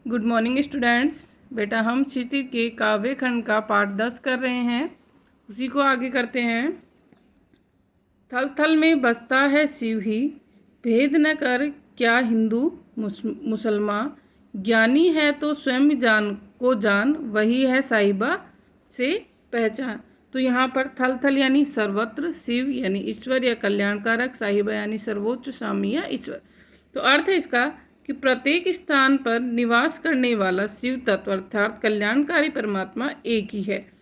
Good morning students. बेटा हम क्षितिज के काव्य खंड का पाठ 10 कर रहे हैं, उसी को आगे करते हैं। थल थल में बसता है शिव ही, भेद न कर क्या हिंदू मुसलमान, ज्ञानी है तो स्वयं जान को जान, वही है साहिबा से पहचान। तो यहाँ पर थल थल यानी सर्वत्र, शिव यानी ईश्वर या कल्याणकारक, साहिबा यानी सर्वोच्च स्वामी या ईश्वर। तो अर्थ है इसका कि प्रत्येक स्थान पर निवास करने वाला शिव तत्व अर्थात कल्याणकारी परमात्मा एक ही है।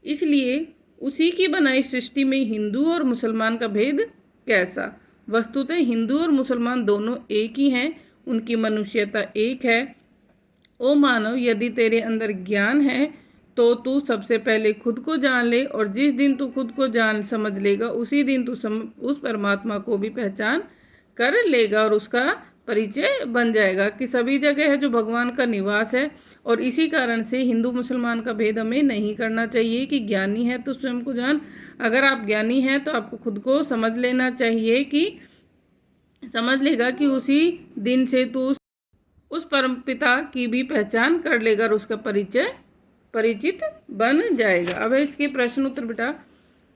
इसलिए उसी की बनाई सृष्टि में हिंदू और मुसलमान का भेद कैसा। वस्तुतः हिंदू और मुसलमान दोनों एक ही हैं, उनकी मनुष्यता एक है। ओ मानव, यदि तेरे अंदर ज्ञान है तो तू सबसे पहले खुद को जान ले, और जिस दिन तू खुद को जान समझ लेगा उसी दिन तू उस परमात्मा को भी पहचान कर लेगा और उसका परिचय बन जाएगा कि सभी जगह है जो भगवान का निवास है। और इसी कारण से हिंदू मुसलमान का भेद हमें नहीं करना चाहिए कि ज्ञानी है तो स्वयं को जान। अगर आप ज्ञानी हैं तो आपको खुद को समझ लेना चाहिए कि समझ लेगा कि उसी दिन से तू उस परम पिता की भी पहचान कर लेगा और उसका परिचित बन जाएगा। अब है इसके प्रश्न उत्तर। बेटा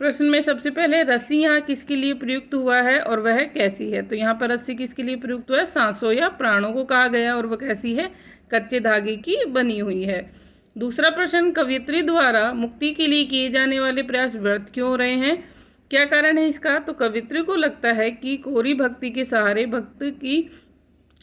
प्रश्न में सबसे पहले रस्सी यहाँ किसके लिए प्रयुक्त हुआ है और वह कैसी है। तो यहाँ पर रस्सी किसके लिए प्रयुक्त हुआ है? सांसों या प्राणों को कहा गया, और वह कैसी है? कच्चे धागे की बनी हुई है। दूसरा प्रश्न, कवियत्री द्वारा मुक्ति के लिए किए जाने वाले प्रयास व्यर्थ क्यों हो रहे हैं, क्या कारण है इसका। तो कवियत्री को लगता है कि कोरी भक्ति के सहारे भक्त की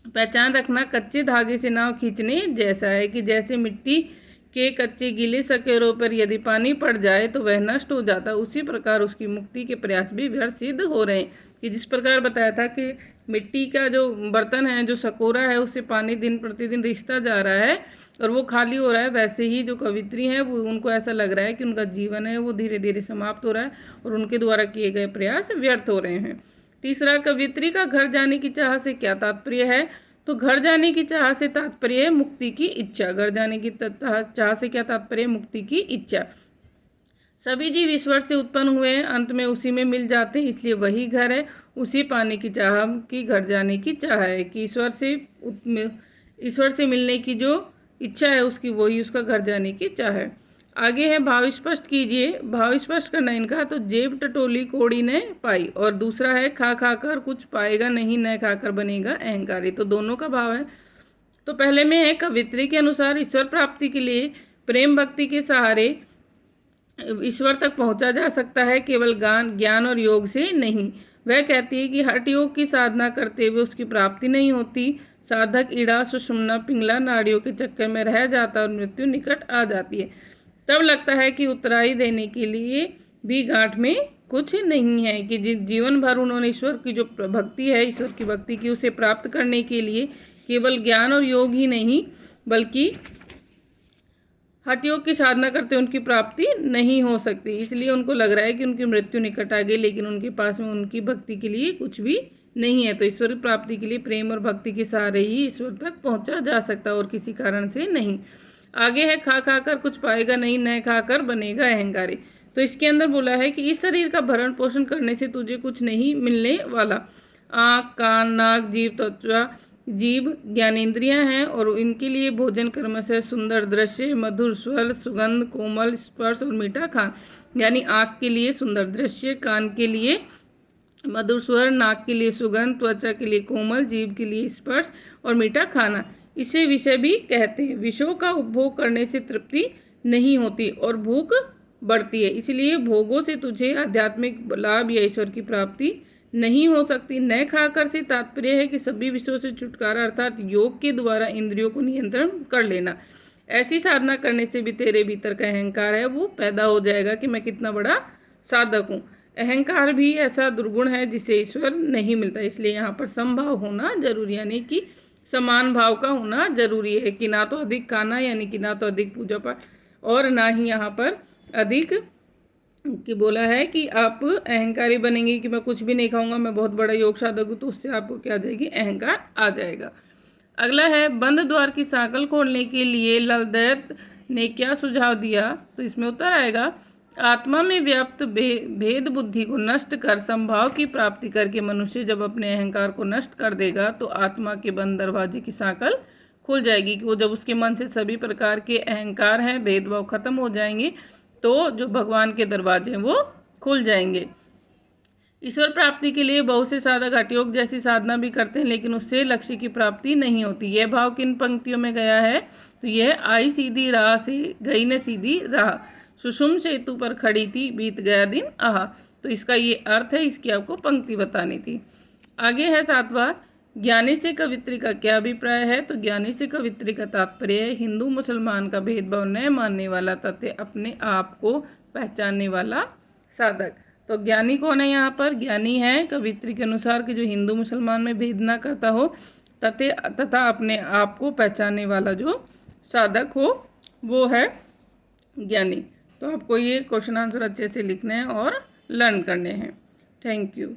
पहचान रखना कच्चे धागे से नाव खींचने जैसा है कि जैसे मिट्टी के कच्चे गीले सकेरों पर यदि पानी पड़ जाए तो वह नष्ट हो जाता, उसी प्रकार उसकी मुक्ति के प्रयास भी व्यर्थ सिद्ध हो रहे हैं। कि जिस प्रकार बताया था कि मिट्टी का जो बर्तन है, जो सकोरा है, उससे पानी दिन प्रतिदिन रिसता जा रहा है और वो खाली हो रहा है, वैसे ही जो कवित्री हैं वो उनको ऐसा लग रहा है कि उनका जीवन है वो धीरे धीरे समाप्त हो रहा है और उनके द्वारा किए गए प्रयास व्यर्थ हो रहे हैं। तीसरा, कवित्री का घर जाने की चाह से क्या तात्पर्य है। तो घर जाने की चाह से तात्पर्य है मुक्ति की इच्छा। घर जाने की चाह से क्या तात्पर्य है? मुक्ति की इच्छा। सभी जीव ईश्वर से उत्पन्न हुए हैं, अंत में उसी में मिल जाते हैं, इसलिए वही घर है। उसी पाने की चाह की घर जाने की चाह है कि ईश्वर से मिलने की जो इच्छा है उसकी वही उसका घर जाने की चाह है। आगे है भाव स्पष्ट कीजिए। भाव स्पष्ट करना इनका, तो जेब टटोली कोड़ी ने पाई, और दूसरा है खा खा कर कुछ पाएगा नहीं, न खाकर बनेगा अहंकारी। तो दोनों का भाव है। तो पहले में है कवित्री के अनुसार ईश्वर प्राप्ति के लिए प्रेम भक्ति के सहारे ईश्वर तक पहुंचा जा सकता है, केवल ज्ञान और योग से नहीं। वह कहती है कि हठ योग की साधना करते हुए उसकी प्राप्ति नहीं होती। साधक ईड़ा सुषुम्ना पिंगला नाड़ियों के चक्कर में रह जाता और मृत्यु निकट आ जाती है। तब लगता है कि उतराई देने के लिए भी गांठ में कुछ नहीं है कि जीवन भर उन्होंने ईश्वर की जो भक्ति है, ईश्वर की भक्ति की, उसे प्राप्त करने के लिए केवल ज्ञान और योग ही नहीं बल्कि हठ योग की साधना करते उनकी प्राप्ति नहीं हो सकती। इसलिए उनको लग रहा है कि उनकी मृत्यु निकट आ गई, लेकिन उनके पास में उनकी भक्ति के लिए कुछ भी नहीं है। तो ईश्वर प्राप्ति के लिए प्रेम और भक्ति के सहारे ही ईश्वर तक पहुंचा जा सकता और किसी कारण से नहीं। आगे है खा खा कर कुछ पाएगा नहीं, न खाकर बनेगा अहंकारी। तो इसके अंदर बोला है कि इस शरीर का भरण पोषण करने से तुझे कुछ नहीं मिलने वाला। आँख कान नाक जीभ त्वचा जीव ज्ञानेंद्रियां हैं और इनके लिए भोजन कर्म से सुंदर दृश्य, मधुर स्वर, सुगंध, कोमल स्पर्श और मीठा खान। यानी आँख के लिए सुंदर दृश्य, कान के लिए मधुर स्वर, नाक के लिए सुगंध, त्वचा के लिए कोमल, जीभ के लिए स्पर्श और मीठा खाना। इसे विषय भी कहते हैं। विषयों का उपभोग करने से तृप्ति नहीं होती और भूख बढ़ती है, इसलिए भोगों से तुझे आध्यात्मिक लाभ या ईश्वर की प्राप्ति नहीं हो सकती। न खाकर से तात्पर्य है कि सभी विषयों से छुटकारा अर्थात योग के द्वारा इंद्रियों को नियंत्रण कर लेना। ऐसी साधना करने से भी तेरे भीतर का अहंकार है वो पैदा हो जाएगा कि मैं कितना बड़ा साधक हूँ। अहंकार भी ऐसा दुर्गुण है जिसे ईश्वर नहीं मिलता, इसलिए यहाँ पर समभाव होना जरूरी, यानी कि समान भाव का होना जरूरी है कि ना तो अधिक खाना, यानी कि ना तो अधिक पूजा पाठ और ना ही यहाँ पर अधिक कि बोला है कि आप अहंकारी बनेंगे कि मैं कुछ भी नहीं खाऊंगा, मैं बहुत बड़ा योग साधक हूँ, तो उससे आपको क्या आ जाएगी? अहंकार आ जाएगा। अगला है बंद द्वार की सांकल खोलने के लिए ललदैत ने क्या सुझाव दिया। तो इसमें उत्तर आएगा, आत्मा में व्याप्त भेद बुद्धि को नष्ट कर संभाव की प्राप्ति करके मनुष्य जब अपने अहंकार को नष्ट कर देगा तो आत्मा के बंद दरवाजे की सांकल खुल जाएगी कि वो जब उसके मन से सभी प्रकार के अहंकार हैं, भेदभाव खत्म हो जाएंगे, तो जो भगवान के दरवाजे हैं वो खुल जाएंगे। ईश्वर प्राप्ति के लिए बहुत से साधक हठ योग जैसी साधना भी करते हैं, लेकिन उससे लक्ष्य की प्राप्ति नहीं होती। यह भाव किन पंक्तियों में गया है? तो यह आई सीधी राह से गई न सीधी राह, सुषुम सेतु पर खड़ी थी, बीत गया दिन आह। तो इसका ये अर्थ है, इसकी आपको पंक्ति बतानी थी। आगे है 7वां, ज्ञानी से कवित्री का क्या अभिप्राय है? तो ज्ञानी से कवित्री का तात्पर्य है हिंदू मुसलमान का भेदभाव न मानने वाला तथा अपने आप को पहचानने वाला साधक। तो ज्ञानी कौन है यहाँ पर? ज्ञानी है कवित्री के अनुसार कि जो हिंदू मुसलमान में भेद ना करता हो तथा अपने आप को पहचानने वाला जो साधक हो वो है ज्ञानी। तो आपको ये क्वेश्चन आंसर अच्छे से लिखने हैं और लर्न करने हैं। Thank you.